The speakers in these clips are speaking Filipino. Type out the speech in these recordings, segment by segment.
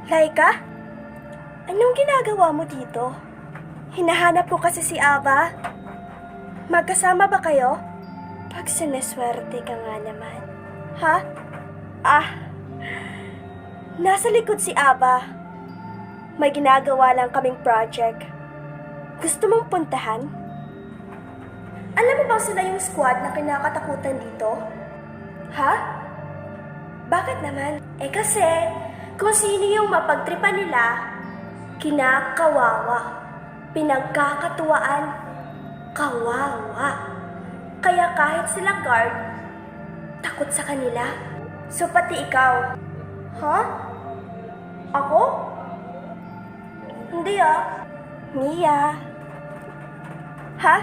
Laika? Anong ginagawa mo dito? Hinahanap ko kasi si Ava. Magkasama ba kayo? Pag sineswerte ka nga naman. Ha? Nasa likod si Ava. May ginagawa lang kaming project. Gusto mong puntahan? Alam mo bang sila yung squad na kinakatakutan dito? Ha? Bakit naman? Kasi, kung sino yung mapagtripan nila, kinakawawa, pinagkakatuwaan, kawawa. Kaya kahit sila guard, takot sa kanila. So pati ikaw. Ha? Ako? Hindi Mia. Ha?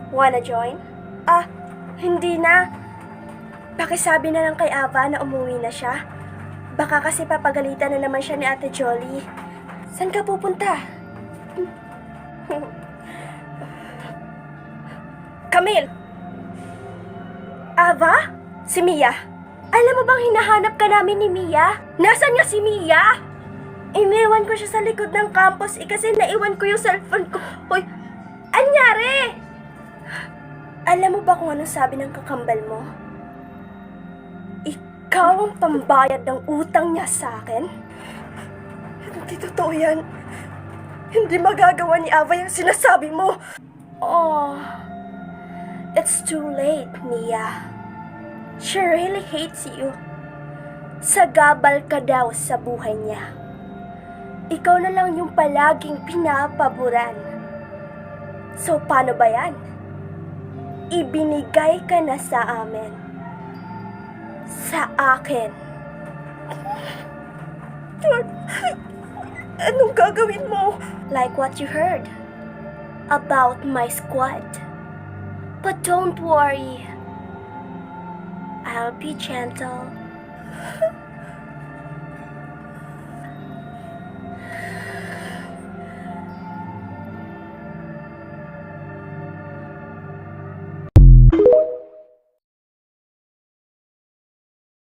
Wanna join? Hindi na. Pakisabi na lang kay Ava na umuwi na siya. Baka kasi papagalitan na naman siya ni Ate Jolly. Saan ka pupunta? Camille! Ava? Si Mia? Alam mo bang hinahanap ka namin ni Mia? Nasaan nga si Mia? Iniwan ko siya sa likod ng campus kasi naiwan ko yung cellphone ko. Hoy, anyari? Alam mo ba kung anong sabi ng kakambal mo? Ikaw ang pambayad ng utang niya sa akin? Hindi totoo yan. Hindi magagawa ni Ava yung sinasabi mo. It's too late, Mia. She really hates you. Sagabal ka daw sa buhay niya. Ikaw na lang yung palaging pinapaboran. So, paano ba yan? Ibinigay ka na sa amin. Sa akin. Anong gagawin mo? Like what you heard about my squad. But don't worry. I'll be gentle.